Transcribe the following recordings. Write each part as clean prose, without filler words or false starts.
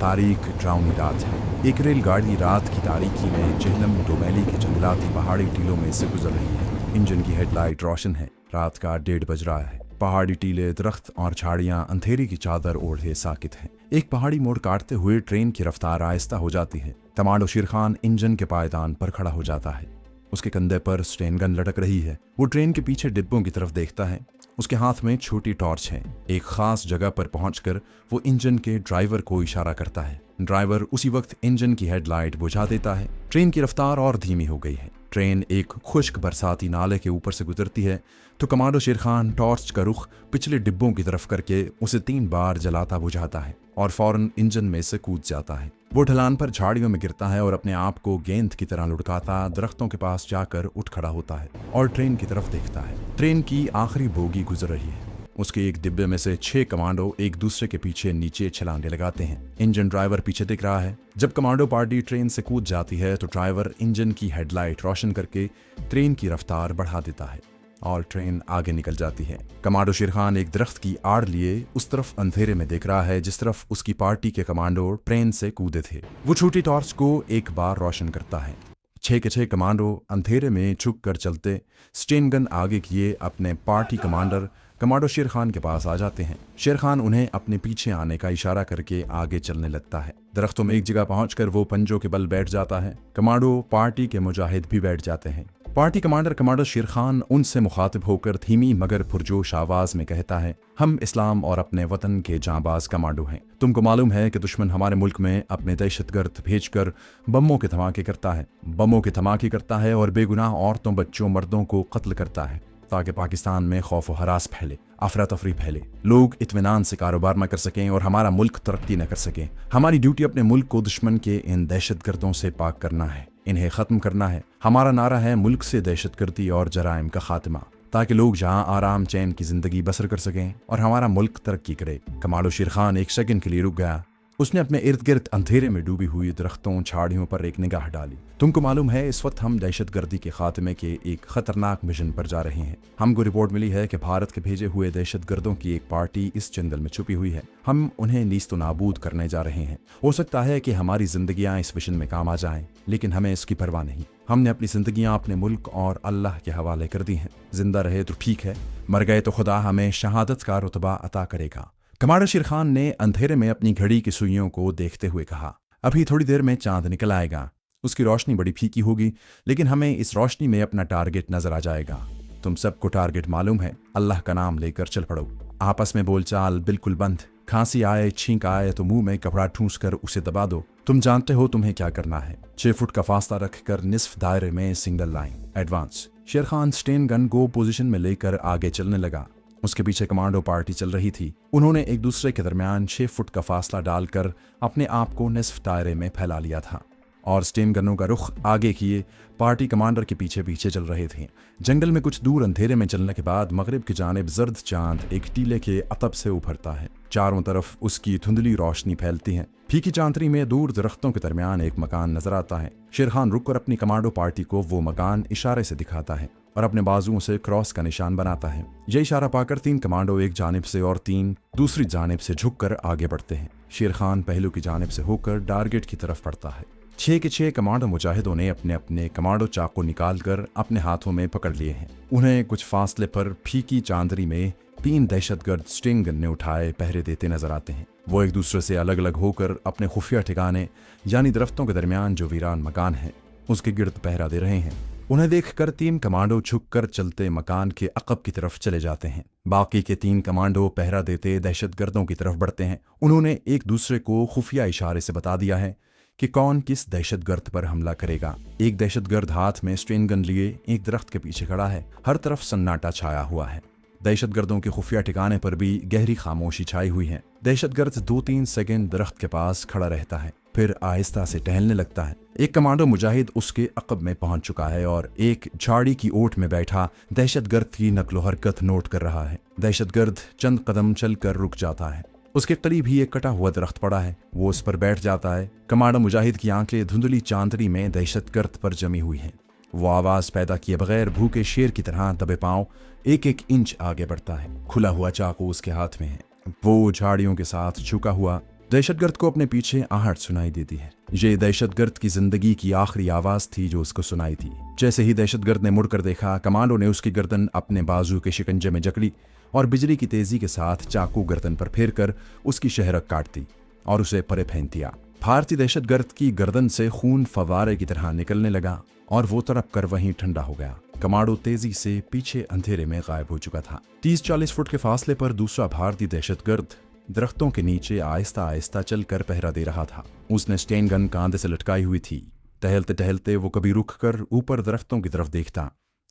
तारीख ड्राउनी रात है। एक रेलगाड़ी रात की तारीकी में जेहलम डोमेली के जंगलाती पहाड़ी टीलों में से गुजर रही है। इंजन की हेडलाइट रोशन है। रात का 1:30 बज रहा है। पहाड़ी टीले, दरख्त और झाड़ियां अंधेरे की चादर ओढ़े साकित हैं। एक पहाड़ी मोड़ काटते हुए ट्रेन की रफ्तार आहिस्ता हो जाती है। कमांडो शेर खान इंजन के पायदान पर खड़ा हो जाता है। उसके कंधे पर स्टेन गन लटक रही है। वो ट्रेन के पीछे डिब्बों की तरफ देखता है। उसके हाथ में छोटी टॉर्च है। एक खास जगह पर पहुंचकर वो इंजन के ड्राइवर को इशारा करता है। ड्राइवर उसी वक्त इंजन की हेडलाइट बुझा देता है। ट्रेन की रफ्तार और धीमी हो गई है। ट्रेन एक खुश्क बरसाती नाले के ऊपर से गुजरती है तो कमांडो शेर खान टॉर्च का रुख पिछले डिब्बों की तरफ करके उसे 3 बार जलाता बुझाता है और फौरन इंजन में से कूद जाता है। वो ढलान पर झाड़ियों में गिरता है और अपने आप को गेंद की तरह लुढ़काता दरख्तों के पास जाकर उठ खड़ा होता है और ट्रेन की तरफ देखता है। ट्रेन की आखिरी बोगी गुजर रही है। उसके एक डिब्बे में से 6 कमांडो एक दूसरे के पीछे नीचे छलांगे लगाते हैं। इंजन ड्राइवर पीछे दिख रहा है। जब कमांडो पार्टी ट्रेन से कूद जाती है तो ड्राइवर इंजन की हेडलाइट रोशन करके ट्रेन की रफ्तार बढ़ा देता है और ट्रेन आगे निकल जाती है। कमांडो शेर खान एक दरख्त की आड़ लिए उस तरफ अंधेरे में देख रहा है जिस तरफ उसकी पार्टी के कमांडो ट्रेन से कूदे थे। वो छोटी टॉर्च को एक बार रोशन करता है। 6 के 6 कमांडो अंधेरे में झुक कर चलते स्टेन गन आगे किए अपने पार्टी कमांडर कमांडो शेर खान के पास आ जाते हैं। शेर खान उन्हें अपने पीछे आने का इशारा करके आगे चलने लगता है। दरख्तों में एक जगह पहुंचकर वो पंजों के बल बैठ जाता है। कमांडो पार्टी के मुजाहिद भी बैठ जाते हैं। पार्टी कमांडर कमांडो शेर खान उनसे मुखातिब होकर धीमी मगर पुरजोश आवाज में कहता है, हम इस्लाम और अपने वतन के जांबाज कमांडो हैं। तुमको मालूम है कि दुश्मन हमारे मुल्क में अपने दहशतगर्द भेजकर बमों के धमाके करता है और बेगुनाह औरतों, बच्चों, मर्दों को कत्ल करता है ताकि पाकिस्तान में खौफ व हरास फैले, अफरा तफरी फैले, लोग इत्मीनान से कारोबार न कर सकें और हमारा मुल्क तरक्की न कर सकें। हमारी ड्यूटी अपने मुल्क को दुश्मन के इन दहशतगर्दों से पाक करना है, इन्हें ख़त्म करना है। हमारा नारा है मुल्क से दहशतगर्दी और जराइम का खात्मा, ताकि लोग जहां आराम चैन की जिंदगी बसर कर सकें और हमारा मुल्क तरक्की करे। कमांडो शेर खान एक सेकंड के लिए रुक गया। उसने अपने इर्द गिर्द अंधेरे में डूबी हुई दरख्तों, झाड़ियों पर एक निगाह डाली। तुमको मालूम है इस वक्त हम दहशतगर्दी के खात्मे के एक खतरनाक मिशन पर जा रहे हैं। हमको रिपोर्ट मिली है कि भारत के भेजे हुए दहशतगर्दों की एक पार्टी इस जंगल में छुपी हुई है। हम उन्हें नीस्तो नाबूद करने जा रहे हैं। हो सकता है कि हमारी जिंदगियां इस मिशन में काम आ जाएं, लेकिन हमें इसकी परवाह नहीं। हमने अपनी जिंदगियां अपने मुल्क और अल्लाह के हवाले कर दी हैं। जिंदा रहे तो ठीक है, मर गए तो खुदा हमें शहादत का रुतबा अता करेगा। कमांडो शेर खान ने अंधेरे में अपनी घड़ी की सुइयों को देखते हुए कहा, अभी थोड़ी देर में चांद निकल आएगा। उसकी रोशनी बड़ी फीकी होगी, लेकिन हमें इस रोशनी में अपना टारगेट नजर आ जाएगा। तुम सबको टारगेट मालूम है। अल्लाह का नाम लेकर चल पड़ो। आपस में बोलचाल बिल्कुल बंद। खांसी आए, छींक आए तो मुंह में कपड़ा ठूंस कर उसे दबा दो। तुम जानते हो तुम्हें क्या करना है। 6 फुट का फासला रखकर निस्फ दायरे में सिंगल लाइन एडवांस। शेर खान स्टेन गन को पोजीशन में लेकर आगे चलने लगा। उसके पीछे कमांडो पार्टी चल रही थी। उन्होंने एक दूसरे के दरमियान 6 फुट का फासला डालकर अपने आप को निस्फ दायरे में फैला लिया था और स्टेन गनों का रुख आगे किए पार्टी कमांडर के पीछे पीछे चल रहे थे। जंगल में कुछ दूर अंधेरे में चलने के बाद मगरिब की जानिब जर्द चांद एक टीले के अतब से उभरता है। चारों तरफ उसकी धुंधली रोशनी फैलती है। फीकी चांदनी में दूर दरख्तों के दरमियान एक मकान नजर आता है। शेर खान रुककर अपनी कमांडो पार्टी को वो मकान इशारे से दिखाता है और अपने बाजुओं से क्रॉस का निशान बनाता है। यह इशारा पाकर 3 कमांडो एक जानिब से और 3 दूसरी जानिब से झुककर आगे बढ़ते हैं। शेर खान पहलू की जानिब से होकर टारगेट की तरफ बढ़ता है। 6 के 6 कमांडो मुजाहिदों ने अपने अपने कमांडो चाकू निकालकर अपने हाथों में पकड़ लिए हैं। उन्हें कुछ फासले पर फीकी चांदनी में 3 दहशतगर्द स्टिंग गन्ने उठाए पहरे देते नजर आते हैं। वो एक दूसरे से अलग अलग होकर अपने खुफिया ठिकाने यानी दरख्तों के दरमियान जो वीरान मकान है उसके गिर्द पहरा दे रहे हैं। उन्हें देखकर 3 कमांडो झुककर चलते मकान के अकब की तरफ चले जाते हैं। बाकी के 3 कमांडो पहरा देते दहशतगर्दों की तरफ बढ़ते हैं। उन्होंने एक दूसरे को खुफिया इशारे से बता दिया है कि कौन किस दहशतगर्द पर हमला करेगा। एक दहशतगर्द हाथ में स्ट्रेन गन लिए एक दरख्त के पीछे खड़ा है। हर तरफ सन्नाटा छाया हुआ है। दहशतगर्दों के खुफिया ठिकाने पर भी गहरी खामोशी छाई हुई है। दहशतगर्द 2-3 सेकंड दरख्त के पास खड़ा रहता है, फिर आहिस्ता से टहलने लगता है। एक कमांडो मुजाहिद उसके अकब में पहुंच चुका है और एक झाड़ी की ओट में बैठा दहशतगर्द की नकलो हरकत नोट कर रहा है। दहशतगर्द चंद कदम चलकर रुक जाता है। उसके करीब ही एक कटा हुआ दरख्त पड़ा है। वो उस पर बैठ जाता है। कमांडो मुजाहिद की आंखें धुंधली चांदनी में दहशतगर्द पर जमी हुई हैं। वो आवाज पैदा किए बगैर भूखे शेर की तरह दबे पांव 1-1 इंच आगे बढ़ता है। खुला हुआ चाकू उसके हाथ में है। वो झाड़ियों के साथ झुका हुआ दहशतगर्द को अपने पीछे आहट सुनाई देती है। ये दहशतगर्द की जिंदगी की आखिरी आवाज थी जो उसको सुनाई थी। जैसे ही दहशतगर्द ने मुड़कर देखा, कमांडो ने उसकी गर्दन अपने बाजू के शिकंजे में जकड़ी और बिजली की तेजी के साथ चाकू गर्दन पर फेर कर उसकी शहरक काट दी और उसे परे फेंक दिया। भारतीय दहशतगर्द की गर्दन से खून फवारे की तरह निकलने लगा और वो तड़प कर वहीं ठंडा हो गया। कमांडो तेजी से पीछे अंधेरे में गायब हो चुका था। 30-40 फुट के फासले पर दूसरा भारतीय दहशतगर्द दरख्तों के नीचे आहिस्ता आहिस्ता चलकर पहरा दे रहा था। उसने स्टेन गन कांधे से लटकाई हुई थी। टहलते टहलते वो कभी रुक कर ऊपर दरख्तों की तरफ देखता,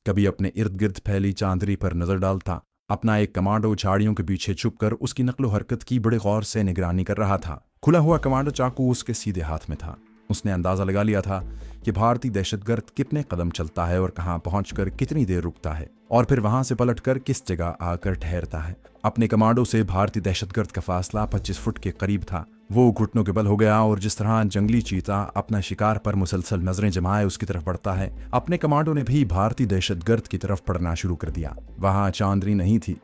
कभी अपने इर्द गिर्द फैली चांदनी पर नजर डालता। अपना एक कमांडो झाड़ियों के पीछे छुपकर उसकी नकलो हरकत की बड़े गौर से निगरानी कर रहा था। खुला हुआ कमांडो चाकू उसके सीधे हाथ में था। उसने अंदाजा लगा लिया था कि भारतीय दहशतगर्द कितने कदम चलता है और कहां पहुंचकर कितनी देर रुकता है और फिर वहां से पलटकर किस जगह आकर ठहरता है। अपने कमांडो से भारतीय दहशतगर्द का फासला 25 फुट के करीब था। वो घुटनों के बल हो गया और जिस तरह जंगली चीता अपना शिकार पर मुसलसल नजरें जमाए उसकी तरफ बढ़ता है, अपने कमांडो ने भी भारतीय दहशतगर्द की तरफ बढ़ना शुरू कर दिया। वहां चांदनी नहीं थी,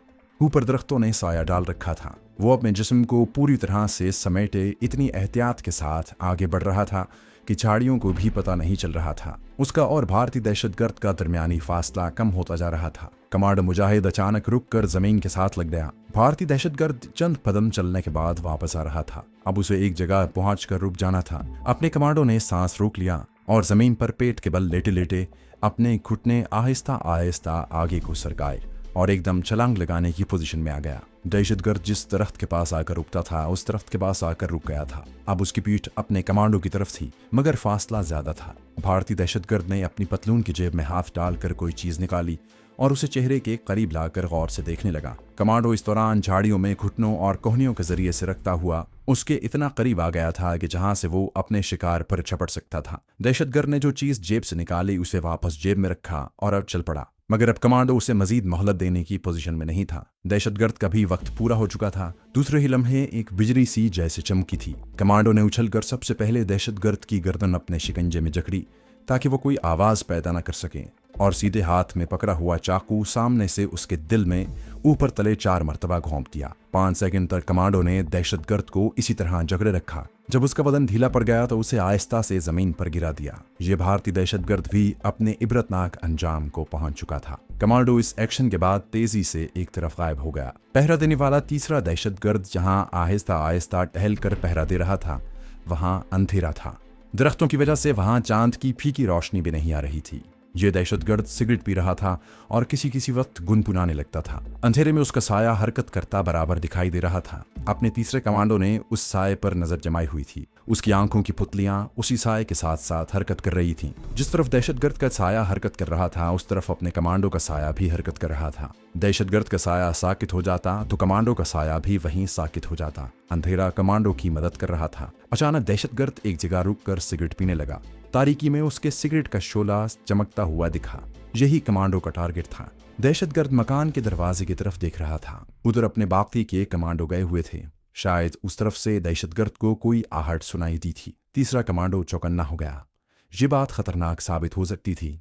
ऊपर दरख्तों ने साया डाल रखा था। वो अपने जिस्म को पूरी तरह से समेटे इतनी एहतियात के साथ आगे बढ़ रहा था कि झाड़ियों को भी पता नहीं चल रहा था। उसका और भारतीय दहशतगर्द का दरमियानी फासला कम होता जा रहा था। कमांडो मुजाहिद अचानक रुक कर जमीन के साथ लग गया। भारतीय दहशतगर्द चंद कदम चलने के बाद वापस आ रहा था। अब उसे एक जगह पहुंचकर रुक जाना था। अपने कमांडो ने सांस रोक लिया और जमीन पर पेट के बल लेटे लेटे अपने घुटने आहिस्ता आहिस्ता आगे को सरकाए और एकदम छलांग लगाने की पोजीशन में आ गया। दहशतगर्द जिस दरख्त के पास आकर रुकता था, उस दरख्त के पास आकर रुक गया था। अब उसकी पीठ अपने कमांडो की तरफ थी, मगर फासला ज्यादा था। भारतीय दहशतगर्द ने अपनी पतलून की जेब में हाथ डालकर कोई चीज निकाली और उसे चेहरे के करीब लाकर गौर से देखने लगा। कमांडो इस दौरान झाड़ियों में घुटनों और कोहनियों के जरिए से रखता हुआ उसके इतना करीब आ गया था कि जहां से वो अपने शिकार पर झपट सकता था। दहशतगर्द ने जो चीज जेब से निकाली उसे वापस जेब में रखा और अब चल पड़ा, मगर अब कमांडो उसे मजीद मोहलत देने की पोजीशन में नहीं था। दहशतगर्द का भी वक्त पूरा हो चुका था। दूसरे ही लम्हे एक बिजली सी जैसे चमकी थी। कमांडो ने उछलकर सबसे पहले दहशतगर्द की गर्दन अपने शिकंजे में जकड़ी ताकि वो कोई आवाज पैदा न कर सके और सीधे हाथ में पकड़ा हुआ चाकू सामने से उसके दिल में ऊपर तले 4 मरतबा घोंप दिया। 5 सेकंड तक कमांडो ने दहशतगर्द को इसी तरह जकड़े रखा। जब उसका बदन ढीला पड़ गया तो उसे आहिस्ता से जमीन पर गिरा दिया। ये भारतीय दहशतगर्द भी अपने इबरतनाक अंजाम को पहुंच चुका था। कमांडो इस एक्शन के बाद तेजी से एक तरफ गायब हो गया। पहरा देने वाला तीसरा दहशतगर्द जहां आहिस्ता आहिस्ता टहल कर पहरा दे रहा था, वहां अंधेरा था। दरख्तों की वजह से वहां चांद की फीकी रोशनी भी नहीं आ रही थी। ये दहशतगर्द सिगरेट पी रहा था और किसी वक्त गुनगुनाने लगता था। अंधेरे में उसका साया हरकत करता बराबर दिखाई दे रहा था। अपने तीसरे कमांडो ने उस साये पर नजर जमाई हुई थी। उसकी आंखों की पुतलियां उसी साये के साथ साथ हरकत कर रही थीं। जिस तरफ दहशतगर्द का साया हरकत कर रहा था, उस तरफ अपने कमांडो का साया भी हरकत कर रहा था। दहशतगर्द का साया साकित हो जाता तो कमांडो का साया भी वहीं साकित हो जाता। अंधेरा कमांडो की मदद कर रहा था। अचानक दहशतगर्द एक जगह रुककर सिगरेट पीने लगा। तारीकी में उसके सिगरेट का शोला चमकता हुआ दिखा। यही कमांडो का टारगेट था। दहशतगर्द मकान के दरवाजे की तरफ देख रहा था। उधर अपने बाकी के कमांडो गए हुए थे। शायद उस तरफ से दहशतगर्द को कोई आहट सुनाई दी थी। तीसरा कमांडो चौकन्ना हो गया। ये बात खतरनाक साबित हो सकती थी।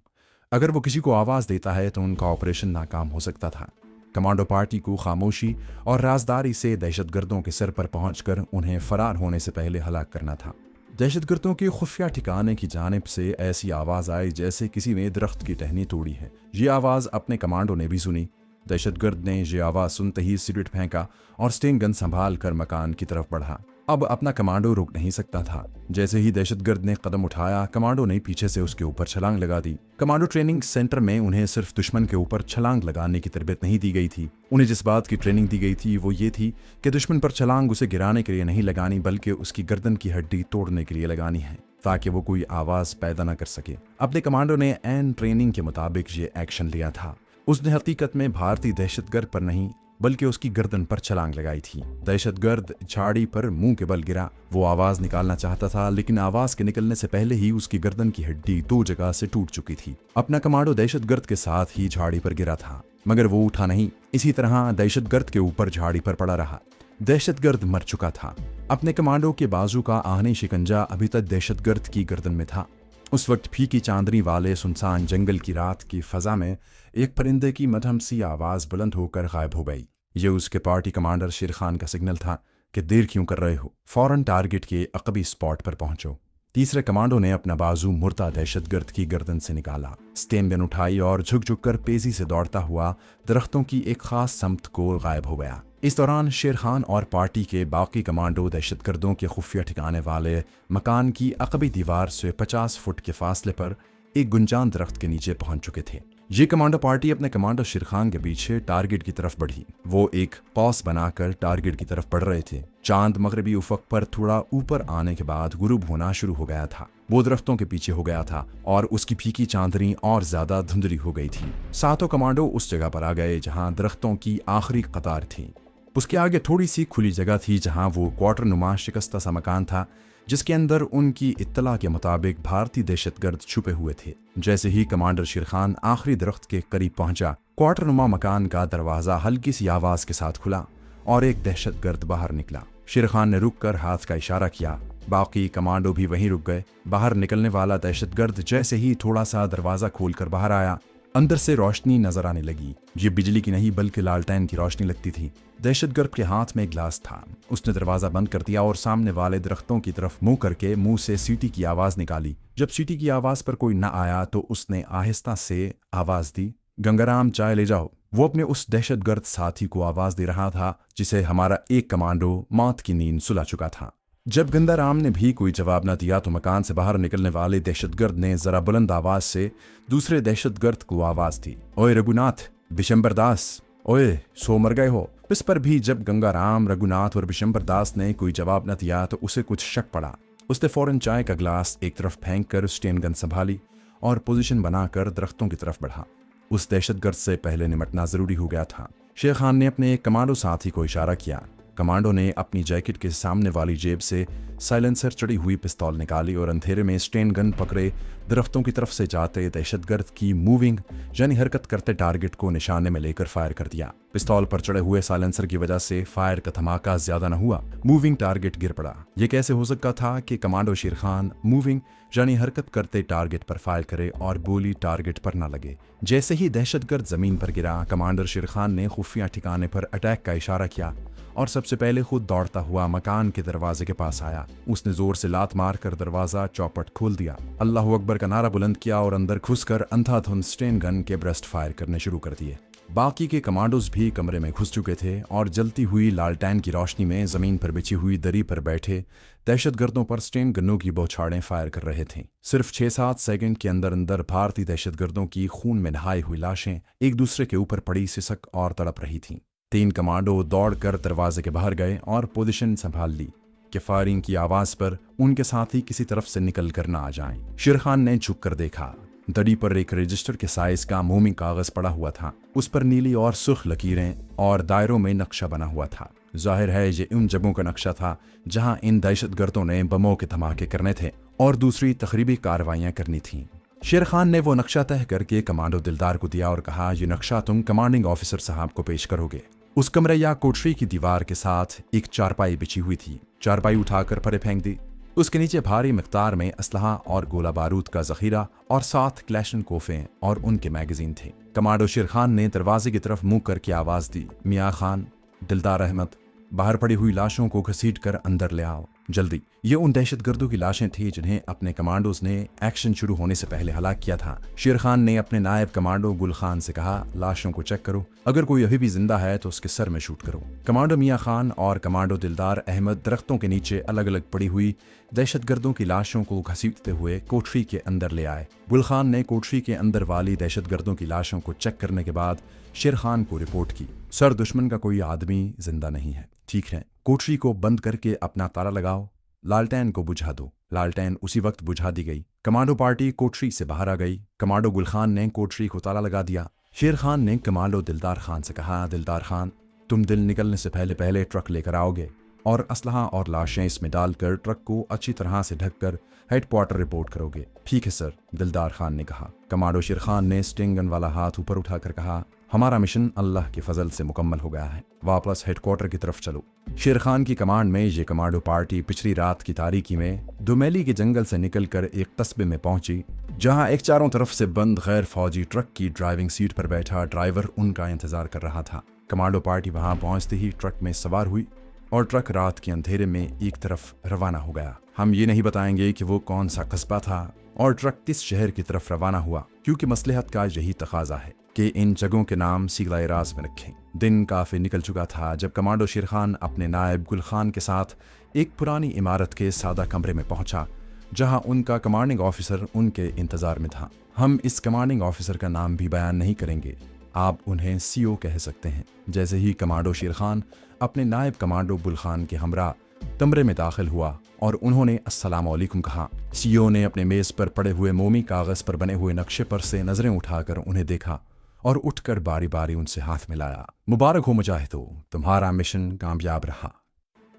अगर वो किसी को आवाज देता है तो उनका ऑपरेशन नाकाम हो सकता था। कमांडो पार्टी को खामोशी और राजदारी से दहशतगर्दों के सर पर पहुंचकर उन्हें फरार होने से पहले हलाक करना था। दहशतगर्दों के खुफिया ठिकाने की जानिब से ऐसी आवाज आई जैसे किसी ने दरख्त की टहनी तोड़ी है। ये आवाज अपने कमांडो ने भी सुनी। दहशतगर्द ने ये आवाज सुनते ही सिगरेट फेंका और स्टेन गन संभाल कर मकान की तरफ बढ़ा। अब अपना कमांडो रुक नहीं सकता था। जैसे ही दहशतगर्द ने कदम उठाया, कमांडो ने पीछे से उसके ऊपर छलांग लगा दी। कमांडो ट्रेनिंग सेंटर में उन्हें सिर्फ दुश्मन के ऊपर छलांग लगाने की तरबियत नहीं दी गई थी। उन्हें जिस बात की ट्रेनिंग दी गई थी वो ये थी कि दुश्मन पर छलांग उसे गिराने के लिए नहीं लगानी, बल्कि उसकी गर्दन की हड्डी तोड़ने के लिए लगानी है, ताकि वो कोई आवाज पैदा न कर सके। अपने कमांडो ने एन ट्रेनिंग के मुताबिक ये एक्शन लिया था। उसने हकीकत में भारतीय दहशतगर्द पर नहीं बल्कि उसकी गर्दन पर छलांग लगाई थी। दहशतगर्द झाड़ी पर मुंह के बल गिरा। वो आवाज निकालना चाहता था, लेकिन आवाज के निकलने से पहले ही उसकी गर्दन की हड्डी 2 जगह से टूट चुकी थी। अपना कमांडो दहशतगर्द के साथ ही झाड़ी पर गिरा था, मगर वो उठा नहीं। इसी तरह दहशतगर्द के ऊपर झाड़ी पर पड़ा रहा। दहशतगर्द मर चुका था। अपने कमांडो के बाजू का आहनी शिकंजा अभी तक दहशतगर्द की गर्दन में था। उस वक्त फीकी चांदनी वाले सुनसान जंगल की रात की फजा में एक परिंदे की मध्यम सी आवाज बुलंद होकर गायब हो गई। ये उसके पार्टी कमांडर शेर खान का सिग्नल था कि देर क्यों कर रहे हो, फौरन टारगेट के अकबी स्पॉट पर पहुंचो। तीसरे कमांडो ने अपना बाजू मुर्दा दहशतगर्द की गर्दन से निकाला, स्टेन गन उठाई और झुक झुक कर तेजी से दौड़ता हुआ दरख्तों की एक खास समत को गायब हो गया। इस दौरान शेर खान और पार्टी के बाकी कमांडो दहशतगर्दों के खुफिया ठिकाने वाले मकान की अकबी दीवार से 50 फुट के फासले पर एक गुंजान दरख्त के नीचे पहुंच चुके थे। ये कमांडो पार्टी अपने कमांडो शेर खान के पीछे टारगेट की तरफ बढ़ी। वो एक कौस बनाकर टारगेट की तरफ बढ़ रहे थे। चांद मगरबी उफक पर थोड़ा ऊपर आने के बाद गुरूब होना शुरू हो गया था। वो दरख्तों के पीछे हो गया था और उसकी फीकी चांदनी और ज्यादा धुंधली हो गई थी। सातों कमांडो उस जगह पर आ गए जहां दरख्तों की आखिरी कतार थी। उसके आगे थोड़ी सी खुली जगह थी जहां वो क्वार्टर नुमा शिकस्ता सा मकान था, जिसके अंदर उनकी इत्तला के मुताबिक भारतीय दहशतगर्द छुपे हुए थे। जैसे ही कमांडर शेर खान आखिरी दरख्त के करीब पहुंचा, क्वार्टर नुमा मकान का दरवाजा हल्की सी आवाज के साथ खुला और एक दहशतगर्द बाहर निकला। शेर खान ने रुक कर हाथ का इशारा किया। बाकी कमांडो भी वहीं रुक गए। बाहर निकलने वाला दहशतगर्द जैसे ही थोड़ा सा दरवाजा खोलकर बाहर आया, अंदर से रोशनी नजर आने लगी। ये बिजली की नहीं बल्कि लालटेन की रोशनी लगती थी। दहशतगर्द के हाथ में एक ग्लास था। उसने दरवाजा बंद कर दिया और सामने वाले दरख्तों की तरफ मुंह करके मुंह से सीटी की आवाज निकाली। जब सीटी की आवाज पर कोई न आया तो उसने आहिस्ता से आवाज दी, गंगाराम चाय ले जाओ। वो अपने उस दहशतगर्द साथी को आवाज दे रहा था जिसे हमारा एक कमांडो मौत की नींद सुला चुका था। जब गंगाराम ने भी कोई जवाब न दिया तो मकान से बाहर निकलने वाले दहशतगर्द ने जरा बुलंद आवाज से दूसरे दहशतगर्द को आवाज दी, ओए रघुनाथ, बिशंबर दास, ओए सो मर गए हो। इस पर भी जब गंगाराम, रघुनाथ और बिशंबर दास ने कोई जवाब न दिया तो उसे कुछ शक पड़ा। उसने फौरन चाय का ग्लास एक तरफ फेंक कर स्टेन गन संभाली और पोजीशन बनाकर दरख्तों की तरफ बढ़ा। उस दहशतगर्द से पहले निमटना जरूरी हो गया था। शेर खान ने अपने एक कमांडो साथी को इशारा किया। कमांडो ने अपनी जैकेट के सामने वाली जेब से साइलेंसर चढ़ी हुई पिस्तौल निकाली और अंधेरे में स्टेन गन पकड़े दरख्तों की तरफ से जाते दहशतगर्द की मूविंग यानी हरकत करते टारगेट को निशाने में लेकर फायर कर दिया। पिस्तौल पर चढ़े हुए साइलेंसर की वजह से फायर का धमाका ज्यादा न हुआ। मूविंग टारगेट गिर पड़ा। यह कैसे हो सकता था कि कमांडो शेर खान मूविंग यानी हरकत करते टारगेट पर फायर करे और गोली टारगेट पर न लगे। जैसे ही दहशतगर्द जमीन पर गिरा, कमांडर शेर खान ने खुफिया ठिकाने पर अटैक का इशारा किया और सबसे पहले खुद दौड़ता हुआ मकान के दरवाजे के पास आया। उसने जोर से लात मारकर दरवाजा चौपट खोल दिया, अल्लाह अकबर का नारा बुलंद किया और अंदर घुसकर अंधाधुंध स्टेन गन के ब्रेस्ट फायर करने शुरू कर दिए। बाकी के कमांडोज भी कमरे में घुस चुके थे और जलती हुई लालटेन की रोशनी में जमीन पर बिछी हुई दरी पर बैठे दहशतगर्दों पर स्टेन गनों की बौछारें फायर कर रहे थे। सिर्फ 6-7 सेकंड के अंदर अंदर भारतीय दहशतगर्दों की खून में नहाई हुई लाशें एक दूसरे के ऊपर पड़ी सिसक और तड़प रही थीं। 3 कमांडो दौड़कर दरवाजे के बाहर गए और पोजीशन संभाल ली कि फायरिंग की आवाज पर उनके साथी किसी तरफ से निकल कर न आ जाएं। शेर खान ने झुककर देखा। दड़ी पर एक रजिस्टर के साइज का मोमी कागज पड़ा हुआ था। उस पर नीली और सुर्ख लकीरें और दायरों में नक्शा बना हुआ था। जाहिर है ये उन जगहों का नक्शा था जहां इन दहशतगर्दों ने बमों के धमाके करने थे और दूसरी तकरीबी कार्रवाइयां करनी थीं। शेर खान ने वो नक्शा तय करके कमांडो दिलदार को दिया और कहा, ये नक्शा तुम कमांडिंग ऑफिसर साहब को पेश करोगे। उस कमरे या कोठरी की दीवार के साथ एक चारपाई बिछी हुई थी। चारपाई उठाकर परे फेंक दी। उसके नीचे भारी मिकदार में असलहा और गोला बारूद का जखीरा और 7 क्लैशनकोफें और उनके मैगजीन थे। कमांडो शेर खान ने दरवाजे की तरफ मुंह करके आवाज दी, मियाँ खान, दिलदार अहमद, बाहर पड़ी हुई लाशों को घसीट कर अंदर ले आओ जल्दी। ये उन दहशतगर्दों की लाशें थी जिन्हें अपने कमांडोज ने एक्शन शुरू होने से पहले हलाक किया था। शेर खान ने अपने नायब कमांडो गुल खान से कहा, लाशों को चेक करो, अगर कोई अभी भी जिंदा है तो उसके सर में शूट करो। कमांडो मियाँ खान और कमांडो दिलदार अहमद दरख्तों के नीचे अलग अलग पड़ी हुई दहशतगर्दों की लाशों को घसीटते हुए कोठरी के अंदर ले आए। गुल खान ने कोठरी के अंदर वाली दहशतगर्दों की लाशों को चेक करने के बाद शेर खान को रिपोर्ट की, सर दुश्मन का कोई आदमी जिंदा नहीं है। ठीक है, कोठरी को बंद करके अपना ताला लगाओ, लालटेन को बुझा दो। लालटेन उसी वक्त बुझा दी गई। कमांडो पार्टी कोठरी से बाहर आ गई। कमांडो गुल खान ने कोठरी को ताला लगा दिया। शेर खान ने कमांडो दिलदार खान से कहा, दिलदार खान, तुम दिल निकलने से पहले पहले ट्रक लेकर आओगे और असलहा और लाशें इसमें डालकर ट्रक को अच्छी तरह से ढककर हेडक्वार्टर रिपोर्ट करोगे। ठीक है सर, दिलदार खान ने कहा। कमांडो शेर खान ने स्टिंग गन वाला हाथ ऊपर उठाकर कहा, हमारा मिशन अल्लाह के फजल से मुकम्मल हो गया है, वापस हेडक्वार्टर की तरफ चलो। शेर खान की कमांड में ये कमांडो पार्टी पिछली रात की तारीकी में दुमेली के जंगल से निकलकर एक कस्बे में पहुंची जहां एक चारों तरफ से बंद गैर फौजी ट्रक की ड्राइविंग सीट पर बैठा ड्राइवर उनका इंतजार कर रहा था। कमांडो पार्टी वहां पहुंचते ही ट्रक में सवार हुई और ट्रक रात के अंधेरे में एक तरफ रवाना हो गया। हम ये नहीं बताएंगे कि वो कौन सा कस्बा था और ट्रक किस शहर की तरफ रवाना हुआ, क्योंकि मसलहत का यही तकाजा है कि इन जगहों के नाम सीगलाए राज में रखें। दिन काफी निकल चुका था जब कमांडो शेर खान अपने नायब गुल खान के साथ एक पुरानी इमारत के सादा कमरे में पहुंचा, जहां उनका कमांडिंग ऑफिसर उनके इंतजार में था। हम इस कमांडिंग ऑफिसर का नाम भी बयान नहीं करेंगे, आप उन्हें सीओ कह सकते हैं। जैसे ही कमांडो शेर खान अपने नायब कमांडो गुल खान के हमरा कमरे में दाखिल हुआ और उन्होंने अस्सलाम वालेकुम कहा, सीओ ने अपने मेज पर पड़े हुए मोमी कागज पर बने हुए नक्शे पर से नजरें उठाकर उन्हें देखा और उठकर बारी बारी उनसे हाथ मिलाया। मुबारक हो मुजाहिदो, तुम्हारा मिशन कामयाब रहा।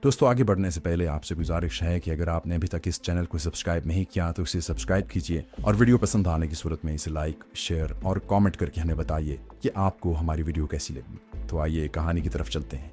दोस्तों, आगे बढ़ने से पहले आपसे गुजारिश है कि अगर आपने अभी तक इस चैनल को सब्सक्राइब नहीं किया तो इसे सब्सक्राइब कीजिए और वीडियो पसंद आने की सूरत में इसे लाइक, शेयर और कमेंट करके हमें बताइए कि आपको हमारी वीडियो कैसी लगी। तो आइए कहानी की तरफ चलते हैं।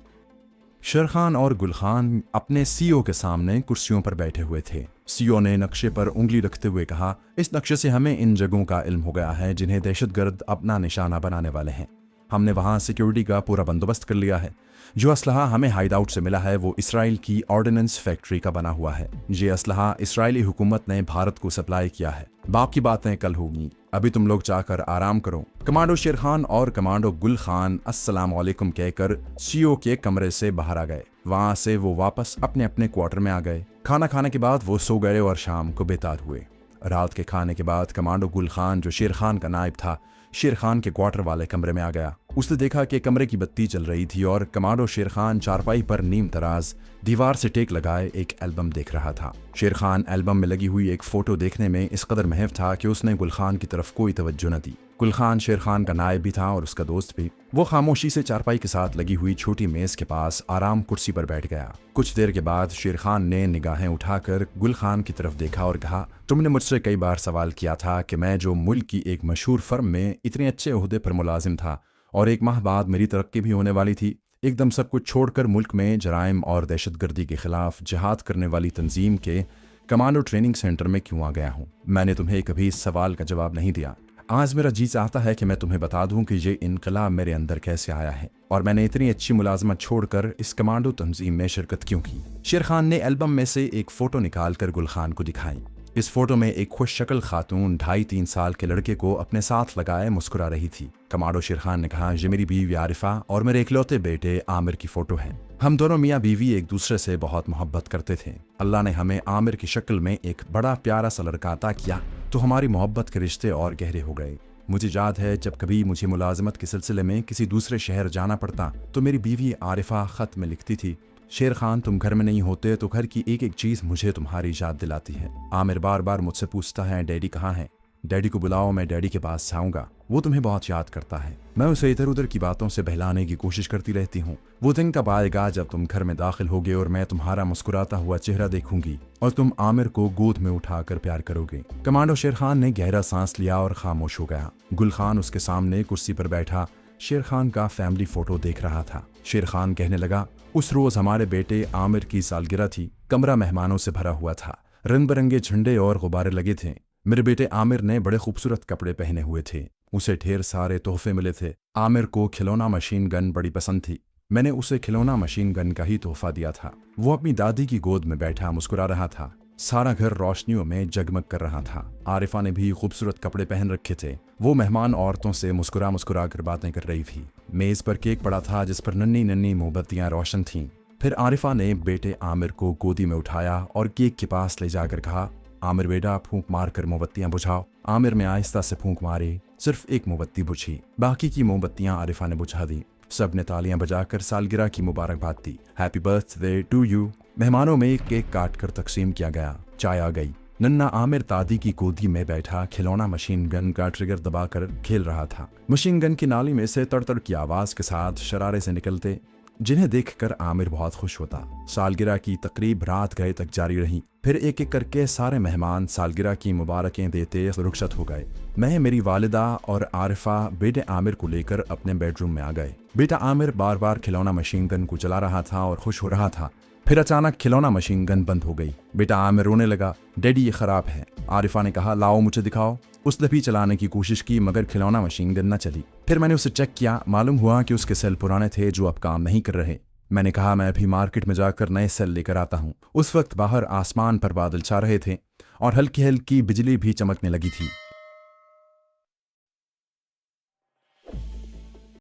शेर खान और गुल खान अपने सीओ के सामने कुर्सियों पर बैठे हुए थे। सीओ ने नक्शे पर उंगली रखते हुए कहा, इस नक्शे से हमें इन जगहों का इल्म हो गया है जिन्हें दहशतगर्द अपना निशाना बनाने वाले हैं। हमने वहां सिक्योरिटी का पूरा बंदोबस्त कर लिया है। जो असलहा हमें हाइड आउट से मिला है वो इसराइल की ऑर्डिनेंस फैक्ट्री का बना हुआ है। ये असलहा इसराइली हुकूमत ने भारत को सप्लाई किया है। बाकी बातें कल होगी, अभी तुम लोग जाकर आराम करो। कमांडो शेर खान और कमांडो गुल खान अस्सलाम वालेकुम कहकर सीओ के कमरे से बाहर आ गए। वहां से वो वापस अपने अपने क्वार्टर में आ गए। खाना खाने के बाद वो सो गए और शाम को बेतार हुए। रात के खाने के बाद कमांडो गुल खान, जो शेर खान का नायब था, शेर खान के क्वार्टर वाले कमरे में आ गया। उसने देखा कि कमरे की बत्ती चल रही थी और कमांडो शेर खान चारपाई पर नीम तराज दीवार से टेक लगाए एक एल्बम देख रहा था। शेर खान एल्बम में लगी हुई एक फोटो देखने में इस कदर महव था कि उसने गुल खान की तरफ कोई तवज्जो न दी। गुल खान शेर खान का नायब भी था और उसका दोस्त भी। वो खामोशी से चारपाई के साथ लगी हुई छोटी मेज के पास आराम कुर्सी पर बैठ गया। कुछ देर के बाद शेर खान ने निगाहें उठाकर गुल खान की तरफ देखा और कहा, तुमने मुझसे कई बार सवाल किया था कि मैं जो मुल्क की एक मशहूर फर्म में इतने अच्छे ओहदे पर मुलाजिम था और एक माह बाद मेरी तरक्की भी होने वाली थी, एकदम सब कुछ छोड़कर मुल्क में जराइम और दहशतगर्दी के खिलाफ जिहाद करने वाली तंजीम के कमांडो ट्रेनिंग सेंटर में क्यों आ गया हूँ। मैंने तुम्हें कभी इस सवाल का जवाब नहीं दिया। आज मेरा जी चाहता है कि मैं तुम्हें बता दूं कि ये इनकलाब मेरे अंदर कैसे आया है और मैंने इतनी अच्छी मुलाजमत छोड़कर इस कमांडो तंजीम में शिरकत क्यों की। शेर खान ने एल्बम में से एक फोटो निकालकर गुल खान को दिखाई। इस फोटो में एक खुश शक्ल खातून 2.5-3 साल के लड़के को अपने साथ लगाए मुस्कुरा रही थी। कमांडो शेर खान ने कहा, ये मेरी बीवी आरिफा और मेरे इकलौते बेटे आमिर की फोटो है। हम दोनों मियाँ बीवी एक दूसरे से बहुत मोहब्बत करते थे। अल्लाह ने हमें आमिर की शक्ल में एक बड़ा प्यारा सा लड़का अता किया तो हमारी मोहब्बत के रिश्ते और गहरे हो गए। मुझे याद है जब कभी मुझे मुलाजमत के सिलसिले में किसी दूसरे शहर जाना पड़ता तो मेरी बीवी आरिफा खत में लिखती थी, शेर खान तुम घर में नहीं होते तो घर की एक एक चीज मुझे तुम्हारी याद दिलाती है। आमिर बार बार मुझसे पूछता है, डैडी कहाँ हैं? डैडी को बुलाओ, मैं डैडी के पास जाऊंगा, वो तुम्हें बहुत याद करता है। मैं उसे इधर उधर की बातों से बहलाने की कोशिश करती रहती हूँ। वो दिन कब आएगा जब तुम घर में दाखिल होगे और मैं तुम्हारा मुस्कुराता हुआ चेहरा देखूंगी और तुम आमिर को गोद में उठाकर प्यार करोगे। कमांडो शेर खान ने गहरा सांस लिया और खामोश हो गया। गुल खान उसके सामने कुर्सी पर बैठा शेर खान का फैमिली फोटो देख रहा था। शेर खान कहने लगा, उस रोज हमारे बेटे आमिर की सालगिरह थी। कमरा मेहमानों से भरा हुआ था। रंग बिरंगे झंडे और गुब्बारे लगे थे। मेरे बेटे आमिर ने बड़े खूबसूरत कपड़े पहने हुए थे। उसे ढेर सारे तोहफे मिले थे। आमिर को खिलौना मशीन गन बड़ी पसंद थी। मैंने उसे खिलौना मशीन गन का ही तोहफा दिया था। वो अपनी दादी की गोद में बैठा मुस्कुरा रहा था। सारा घर रोशनियों में जगमग कर रहा था। आरिफा ने भी खूबसूरत कपड़े पहन रखे थे। वो मेहमान औरतों से मुस्कुरा मुस्कुरा कर बातें कर रही थी। मेज पर केक पड़ा था जिस पर नन्ही नन्ही मोमबत्तियां रोशन थीं। फिर आरिफा ने बेटे आमिर को गोदी में उठाया और केक के पास ले जाकर कहा, आमिर बेटा फूंक मार कर मोमबत्तियां बुझाओ। आमिर ने आहिस्ता से फूंक मारी। सिर्फ एक मोमबत्ती बुझी, बाकी की मोमबत्तियां आरिफा ने बुझा दी। सब ने तालियां बजाकर सालगिरह की मुबारकबाद दी। Happy birthday to you. मेहमानों में केक काट कर तकसीम किया गया। चाय आ गई। नन्ना आमिर दादी की गोदी में बैठा खिलौना मशीन गन का ट्रिगर दबाकर खेल रहा था। मशीन गन की नाली में से तड़तड़ की आवाज के साथ शरारे से निकलते, जिन्हें देखकर आमिर बहुत खुश होता। सालगिरह की तकरीब रात गए तक जारी रही। फिर एक एक करके सारे मेहमान सालगिरह की मुबारकें देते रुखसत हो गए। मैं, मेरी वालिदा और आरिफा बेटे आमिर को लेकर अपने बेडरूम में आ गए। बेटा आमिर बार बार खिलौना मशीन गन को चला रहा था और खुश हो रहा था। फिर अचानक खिलौना मशीन गन बंद हो गई। बेटा आमिर रोने लगा, डैडी ये खराब है। आरिफा ने कहा, लाओ मुझे दिखाओ। उसने भी चलाने की कोशिश की मगर खिलौना मशीन गन न चली। फिर मैंने उसे चेक किया। मालूम हुआ कि उसके सेल पुराने थे जो अब काम नहीं कर रहे। मैंने कहा मैं अभी मार्केट में जाकर नए सेल लेकर आता हूँ। उस वक्त बाहर आसमान पर बादल छा रहे थे और हल्की हल्की बिजली भी चमकने लगी थी।